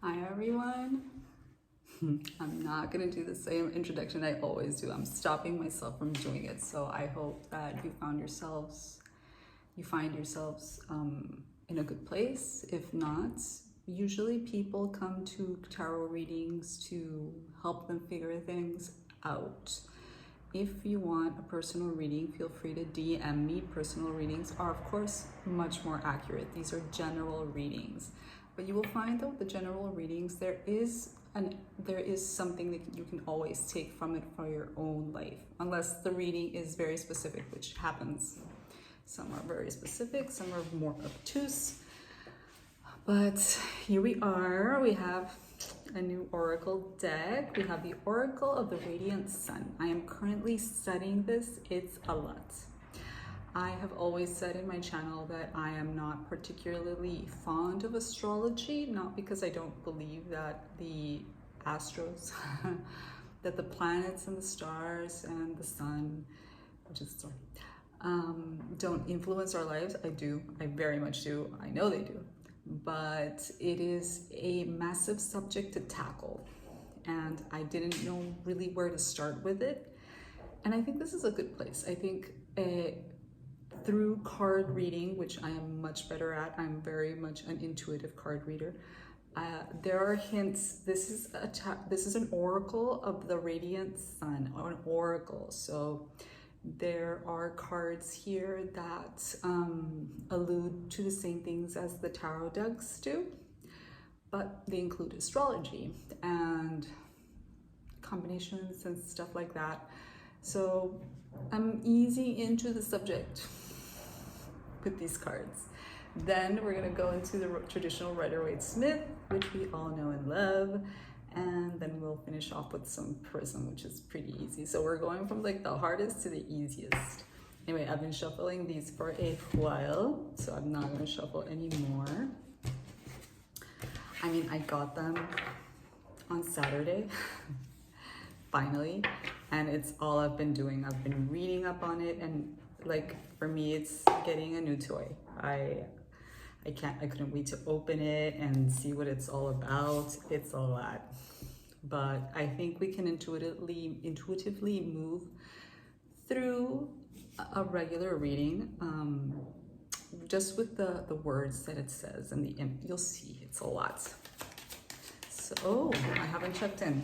Hi everyone. I'm not gonna do the same introduction I always do. I'm stopping myself from doing it. So I hope that you find yourselves in a good place. If not, usually people come to tarot readings to help them figure things out. If you want a personal reading, feel free to DM me. Personal readings are, of course, much more accurate. These are general readings. But you will find that with the general readings, there is something that you can always take from it for your own life, unless the reading is very specific, which happens. Some are very specific, some are more obtuse. But here we are. We have a new oracle deck. We have the Oracle of the Radiant Sun. I am currently studying this. It's a lot. I have always said in my channel that I am not particularly fond of astrology, not because I don't believe that the astros, that the planets and the stars and the sun, which is the sun, don't influence our lives. I do. I very much do. I know they do. But it is a massive subject to tackle, and I didn't know really where to start with it. And I think this is a good place. I think through card reading, which I am much better at, I'm very much an intuitive card reader. There are hints. This is an oracle of the radiant sun, or an oracle. So there are cards here that allude to the same things as the tarot decks do, but they include astrology and combinations and stuff like that. So I'm easy into the subject with these cards. Then we're gonna go into the traditional Rider-Waite-Smith, which we all know and love. And then we'll finish off with some Prism, which is pretty easy. So we're going from like the hardest to the easiest. Anyway, I've been shuffling these for a while, so I'm not gonna shuffle anymore. I mean, I got them on Saturday, finally, and it's all I've been doing. I've been reading up on it, and like for me, it's getting a new toy. I couldn't wait to open it and see what it's all about. It's a lot, but I think we can intuitively move through a regular reading, just with the words that it says and you'll see it's a lot. So, I haven't checked in.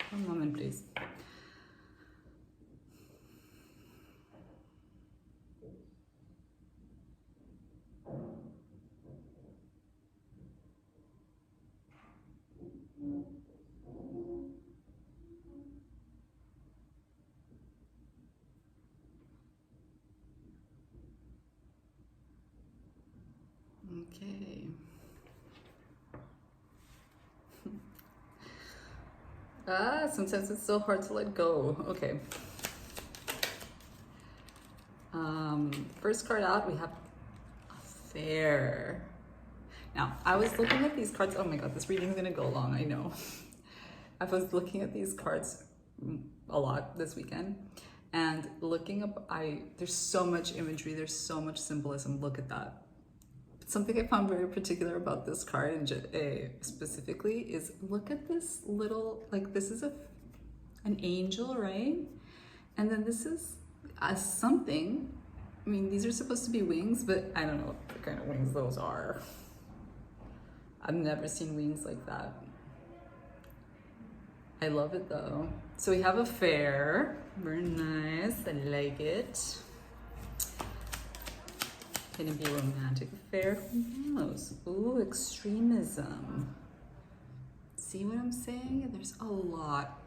One moment, please. Okay. Sometimes it's so hard to let go. Okay. First card out, we have Affair. Now, I was looking at these cards. Oh my God, this reading is gonna go long, I know. I was looking at these cards a lot this weekend, and looking up, there's so much imagery, there's so much symbolism. Look at that. Something I found very particular about this card, and specifically, is look at this little, like this is an angel, right? And then this is something. I mean, these are supposed to be wings, but I don't know what kind of wings those are. I've never seen wings like that. I love it though. So we have Affair. Very nice. I like it. Gonna be a romantic affair. Who knows? Ooh, extremism. See what I'm saying? There's a lot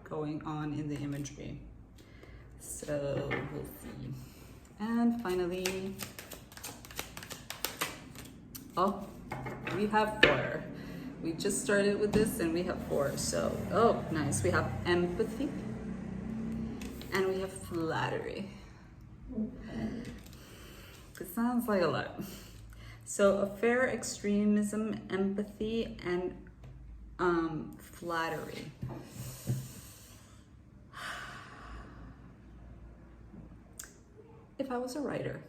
going on in the imagery. So we'll see. And finally, oh, we have 4. We just started with this and we have 4. So, oh, nice. We have empathy and we have flattery. It sounds like a lot. So affair, extremism, empathy, and flattery. If I was a writer,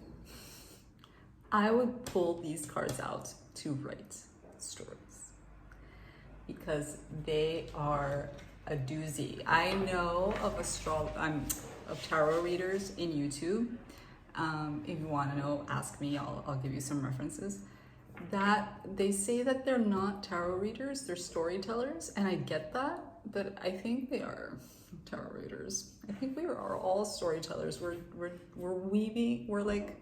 I would pull these cards out to write stories. because they are a doozy. I know of of tarot readers in YouTube. If you want to know, ask me. I'll give you some references. That they say that they're not tarot readers, they're storytellers, and I get that, but I think they are tarot readers. I think we are all storytellers. We're weaving. We're like,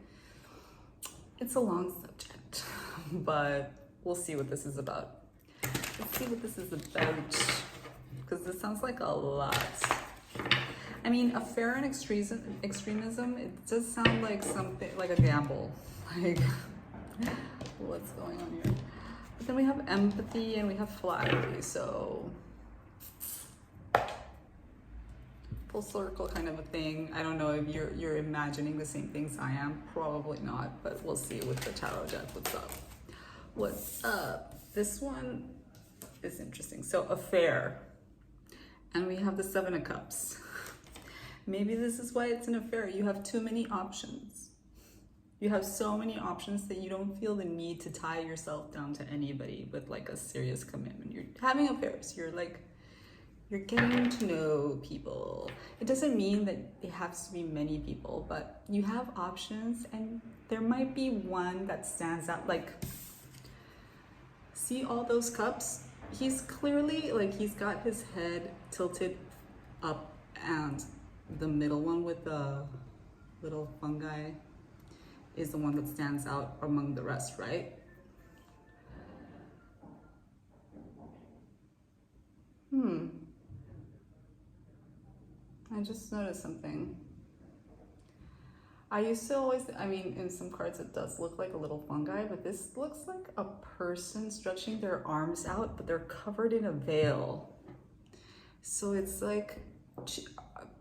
it's a long subject, but we'll see what this is about. Let's see what this is about, because this sounds like a lot. I mean, affair and extremism, it does sound like something, like a gamble. Like, what's going on here? But then we have empathy and we have flattery, so full circle kind of a thing. I don't know if you're imagining the same things I am. Probably not, but we'll see with the tarot deck. What's up? What's up? This one is interesting. So affair, and we have the Seven of Cups. Maybe this is why it's an affair. You have too many options. You have so many options that you don't feel the need to tie yourself down to anybody with like a serious commitment. You're having affairs. You're getting to know people. It doesn't mean that it has to be many people, but you have options, and there might be one that stands out. Like, see all those cups? He's clearly, like, he's got his head tilted up, and the middle one with the little fungi is the one that stands out among the rest, right? I just noticed something. I used to always, I mean, in some cards it does look like a little fungi, but this looks like a person stretching their arms out, but they're covered in a veil. So it's like,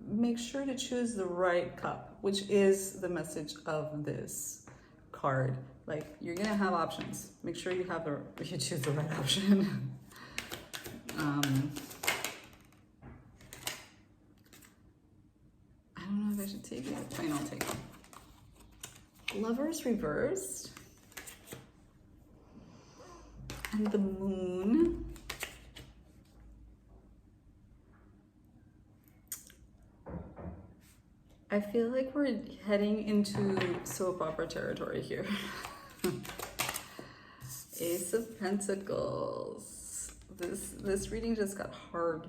make sure to choose the right cup, which is the message of this card. Like, you're gonna have options. Make sure you choose the right option. I don't know if I should take it. Fine, I'll take it. Lovers reversed. And the Moon. I feel like we're heading into soap opera territory here. Ace of Pentacles. This reading just got hard.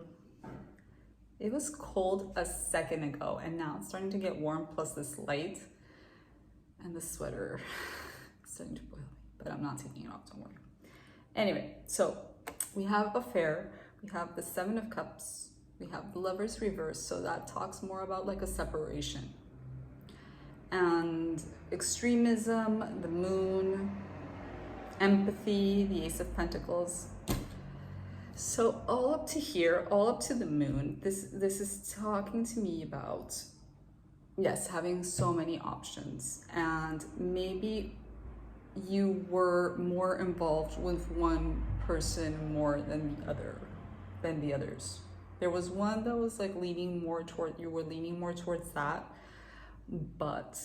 It was cold a second ago, and now it's starting to get warm, plus this light and the sweater starting to boil. But I'm not taking it off, don't worry. Anyway, so we have affair, we have the Seven of Cups, we have the Lovers reversed, so that talks more about like a separation. And extremism, the Moon, empathy, the Ace of Pentacles. So all up to here, all up to the Moon, this is talking to me about, yes, having so many options, and maybe you were more involved with one person more than the others. There was one that was like you were leaning more towards that, but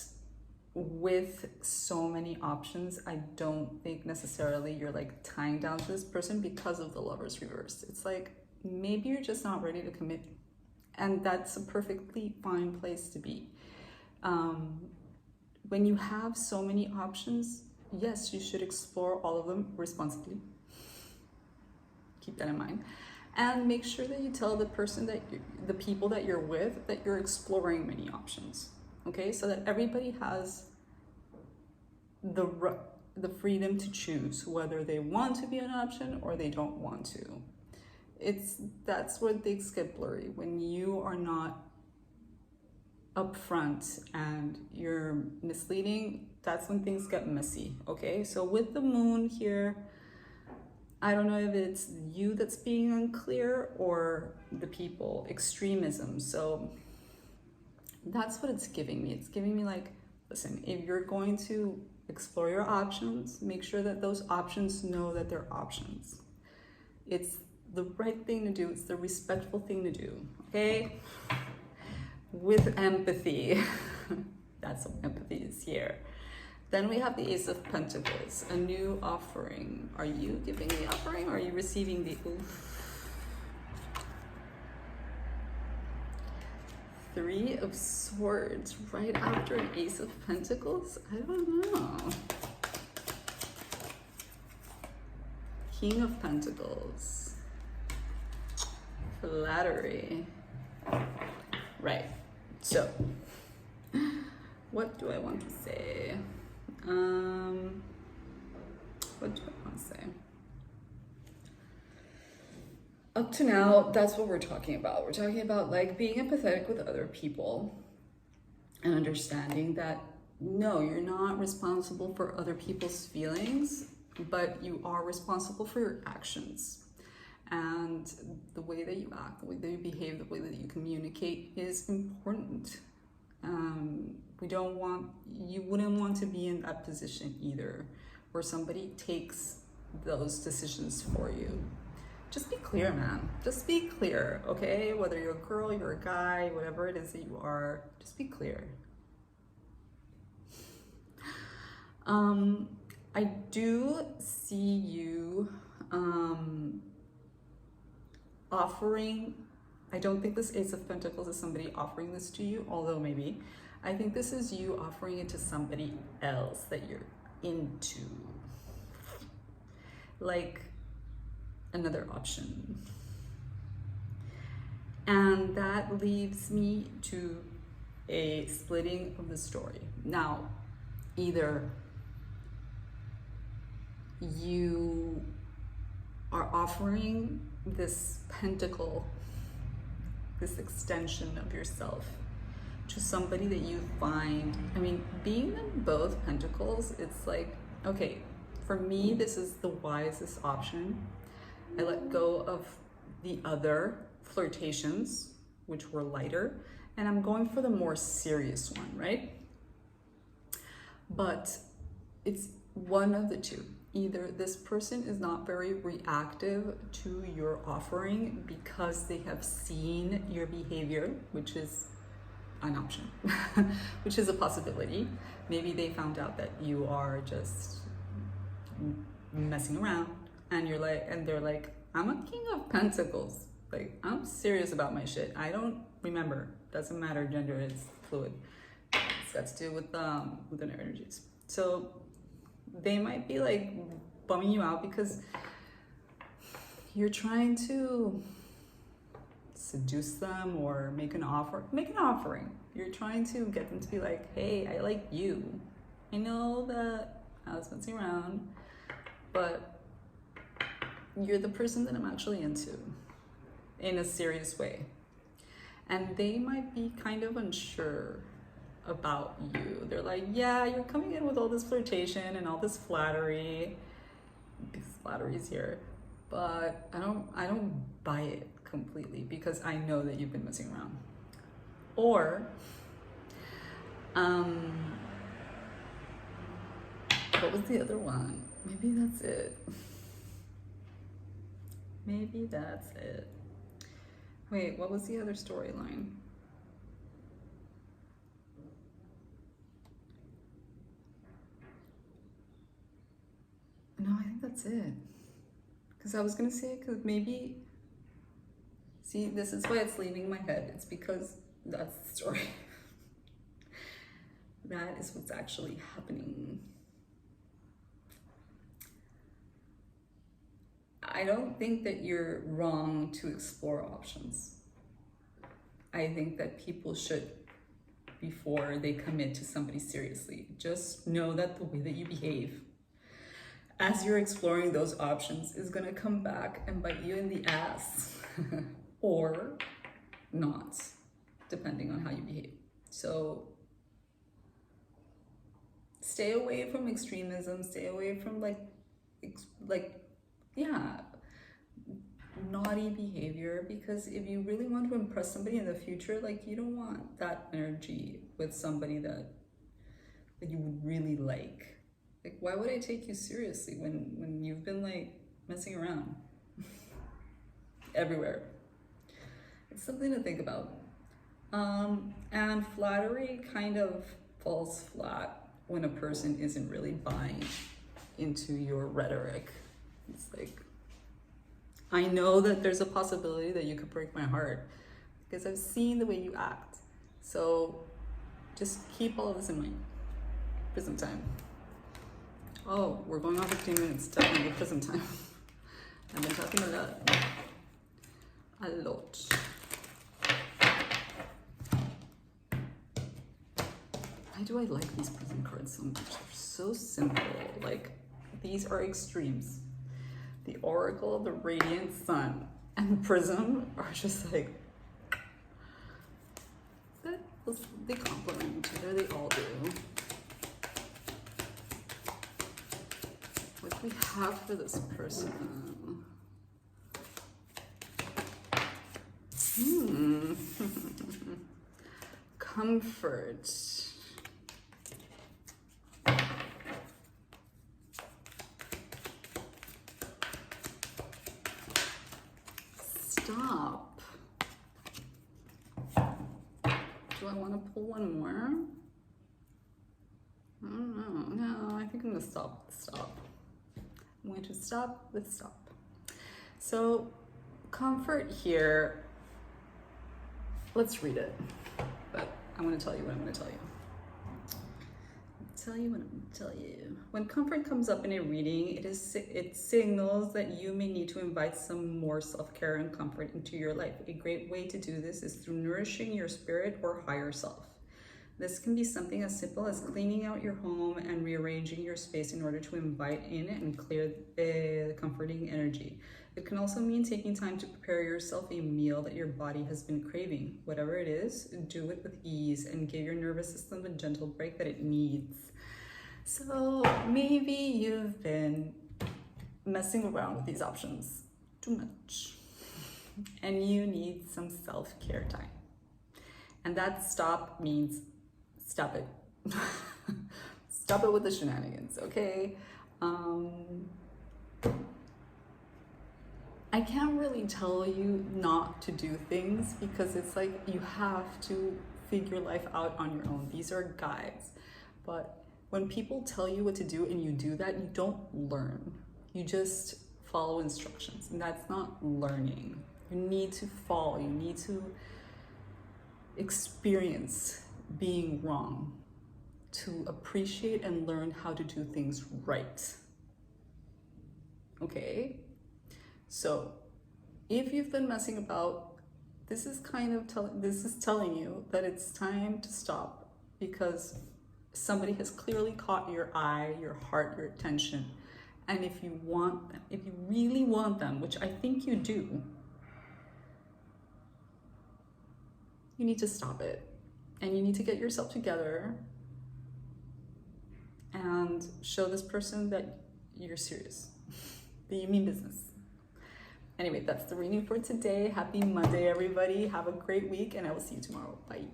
with so many options, I don't think necessarily you're like tying down to this person because of the Lovers reversed. It's like, maybe you're just not ready to commit, and that's a perfectly fine place to be. When you have so many options, yes, you should explore all of them responsibly. Keep that in mind. And make sure that you tell the people that you're with, that you're exploring many options. Okay, so that everybody has the freedom to choose whether they want to be an option or they don't want to. That's where things get blurry, when you are not upfront and you're misleading. That's when things get messy. Okay, so with the Moon here, I don't know if it's you that's being unclear or the people. Extremism. So that's what it's giving me. It's giving me like, listen, if you're going to explore your options, make sure that those options know that they're options. It's the right thing to do. It's the respectful thing to do. Okay? With empathy. That's what empathy is here. Then we have the Ace of Pentacles, a new offering. Are you giving the offering or are you receiving the Three of Swords right after an Ace of Pentacles? I don't know. King of Pentacles. Flattery. Right. So, what do I want to say? What do I want to say? Up to now, that's what we're talking about. We're talking about like being empathetic with other people and understanding that no, you're not responsible for other people's feelings, but you are responsible for your actions. And the way that you act, the way that you behave, the way that you communicate is important. You wouldn't want to be in that position either, where somebody takes those decisions for you. Just be clear, man. Just be clear, okay? Whether you're a girl, you're a guy, whatever it is that you are, just be clear. I do see you offering. I don't think this Ace of Pentacles is somebody offering this to you, although maybe. I think this is you offering it to somebody else that you're into. Like another option. And that leaves me to a splitting of the story. Now, either you are offering this pentacle, this extension of yourself to somebody that you find, I mean, being in both pentacles, it's like, okay, for me, this is the wisest option. I let go of the other flirtations, which were lighter, and I'm going for the more serious one, right? But it's one of the two. Either this person is not very reactive to your offering because they have seen your behavior, which is an option, which is a possibility. Maybe they found out that you are just messing around and you're like, and they're like, I'm a King of Pentacles. Like, I'm serious about my shit. I don't remember. Doesn't matter. Gender is fluid. It's got to do with the energies. So they might be like bumming you out because you're trying to seduce them or make an offering. You're trying to get them to be like, hey, I like you. I know that I was messing around, but you're the person that I'm actually into in a serious way. And they might be kind of unsure about you. They're like, yeah, you're coming in with all this flirtation and all this flattery. Because flattery's here. But I don't buy it completely because I know that you've been messing around. Or what was the other one? Maybe that's it. Maybe that's it. Wait, what was the other storyline? No, I think that's it. Because I was going to say, because maybe, see, this is why it's leaving my head. It's because that's the story. That is what's actually happening. I don't think that you're wrong to explore options. I think that people should, before they commit to somebody seriously, just know that the way that you behave as you're exploring those options is gonna come back and bite you in the ass or not, depending on how you behave. So stay away from extremism, stay away from naughty behavior, because if you really want to impress somebody in the future, like, you don't want that energy with somebody that you would really like. Like, why would I take you seriously when you've been like messing around everywhere? It's something to think about. And flattery kind of falls flat when a person isn't really buying into your rhetoric. It's like, I know that there's a possibility that you could break my heart because I've seen the way you act. So just keep all of this in mind. Prison time. Oh, we're going on 15 minutes. Definitely prison time. I've been talking a lot. A lot. Why do I like these prison cards so much? They're so simple. Like, these are extremes. The Oracle of the Radiant Sun and the Prism are just like, they complement each other. They all do. What do we have for this person? Comfort. Stop. Do I want to pull one more? I don't know. No, I think I'm going to stop. I'm going to stop with stop. So, comfort here. Let's read it. But I'm going to tell you what I'm going to tell you. When comfort comes up in a reading, it signals that you may need to invite some more self-care and comfort into your life. A great way to do this is through nourishing your spirit or higher self. This can be something as simple as cleaning out your home and rearranging your space in order to invite in and clear the comforting energy. It can also mean taking time to prepare yourself a meal that your body has been craving. Whatever it is, do it with ease and give your nervous system the gentle break that it needs. So maybe you've been messing around with these options too much and you need some self-care time. And that stop means stop it. Stop it with the shenanigans, okay? I can't really tell you not to do things because it's like you have to figure life out on your own. These are guides. But when people tell you what to do and you do that, you don't learn. You just follow instructions, and that's not learning. You need to fall. You need to experience being wrong to appreciate and learn how to do things right. Okay? So if you've been messing about, this is telling you that it's time to stop because somebody has clearly caught your eye, your heart, your attention. And if you want them, if you really want them, which I think you do, you need to stop it. And you need to get yourself together and show this person that you're serious, that you mean business. Anyway, that's the reading for today. Happy Monday, everybody. Have a great week, and I will see you tomorrow. Bye.